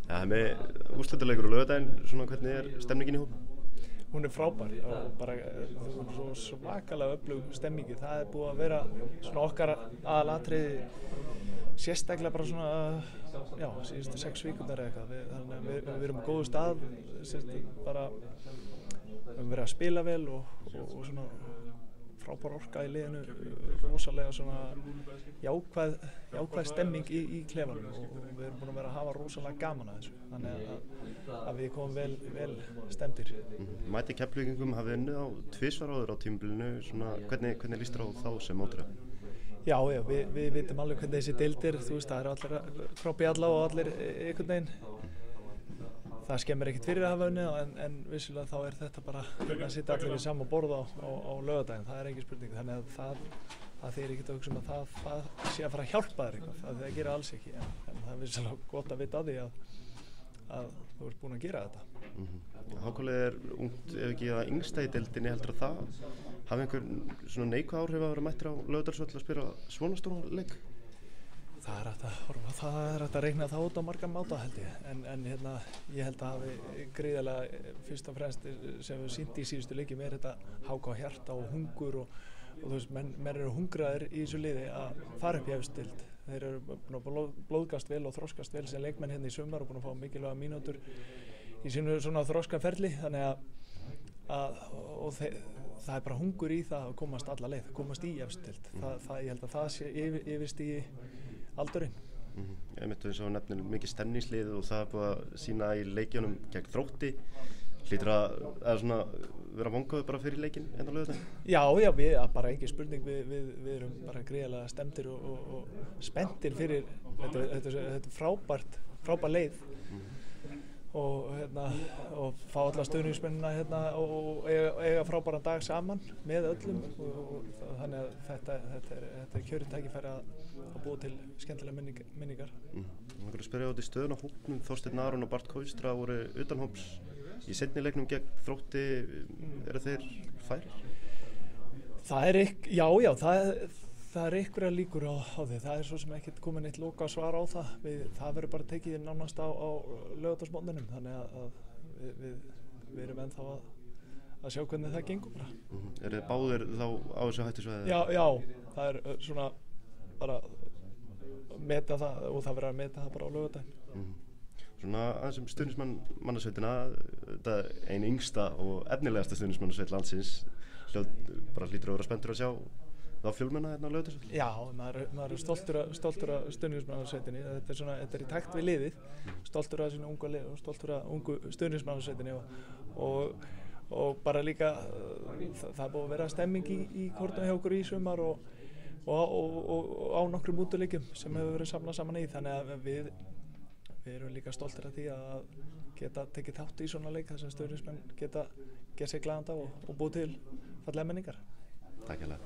Ja, með úrslitaleikur á laugardaginn, svona hvernig stemningin í hópnum? Hún frábær og bara svo svakalega öflug stemmingi. Það búið að vera svona okkar aðalatriði sérstaklega bara svona, síðustu 6 vikurnar eða eitthvað. Þannig að við erum á góðu stað, bara við höfum verið að spila vel og svona frábær orka í liðinu, rosalega svona jákvæð stemming í klefanum og við erum búin að vera að hafa rosalega gaman að þessu. Þannig að við komum vel stemdir. Mæti Keflvíkingum hafið unnið á tvisvar áður á tímabilinu, svona hvernig líst þér á þá sem mótherja? Já, við vitum alveg hvernig þessi deildir, þú veist, það eru allir að kroppa í alla og allir einhvern veginn. Það skemmir ekkert fyrir að hafa unnið en vissulega þá þetta bara að sitja allir við sama borð á laugardaginn, það engin spurning. Þannig að það þýðir ekkert að hugsa um að það sé að fara að hjálpa þér eitthvað, það gerir alls ekki. En það vissulega gott að vita að því að þú ert búin að gera þetta. Hákólið ungt, ef ekki það yngsta í deildinni, heldur að það hafi einhver svona neikvæð áhrif að vera mættir á Laugardalsvöll að spila svona stóran leik? Það hægt að horfa, það hægt að reikna það út á margan máta held ég, en ég held að hafi gríðarlega fyrst og fremst sem við sýnt í síðustu leikjum þetta háká hjarta og hungur og þú veist, menn eru hungraðir í þessu liði að fara upp í efstu deild. Þeir eru búin að blóðgast vel og þroskast vel sem leikmenn hérna í sumar og búin að fá mikilvæga mínútur í sínu svona þroskaferli, þannig að það bara hungur í það að komast alla leið, komast í efstu deild. Ég held að það sé yfirstigi aldurinn. Ég myndi eins og nefnir mikið stemningslið og það búið að sýna í leikjunum gegn Þrótti. Hlýtur að svona vera vongaður bara fyrir leikinn á laugardaginn? Já, við bara engin spurning, við erum bara gríðarlega stemdir og spenntir fyrir þetta frábær leið og fá alla stuðningsmennina og eiga frábæran dag saman með öllum og þannig að þetta kjörið tækifæri að búa til skemmtilega minningar. Ég vil spyrja út í stöðuna á hópnum. Þorsteinn Aron og Bart Kóistra voru utanhóps í seinni leiknum gegn Þrótti. Eru þeir færir? Það einhverjar líkur á því. Það svo sem ekkert komin eitt loka svar á það. Það verður bara tekið nánast á laugardagsmorgninum, þannig að við erum ennþá að sjá hvernig það gengur bara. Eru þið báðir þá á þessu hættusvæði? Já, það svona bara meta það og það verður að meta það bara á laugardaginn. Svona aðeins stuðningsmannasveitina, þetta ein yngsta og efnilegasta stuðningsmannasveit landsins, bara hlýtur að vera spenntur að sjá þá fjölmenna hérna á Laugardalsvelli? Já, maður er stoltur af stuðningsmannasveitinni. Þetta í takt við liðið, stoltur af sínu unga liði og stoltur af ungu stuðningsmannasveitinni og bara líka það búið að vera stemming í kortinu hjá okkur í sumar og á nokkrum útileikjum sem hefur verið samlað saman í, þannig að við erum líka stoltir af því að geta tekið þátt í svona leik þar sem stuðningsmenn geta gert sér glaðan dag og búið til fallega minningar. Takk hérlega.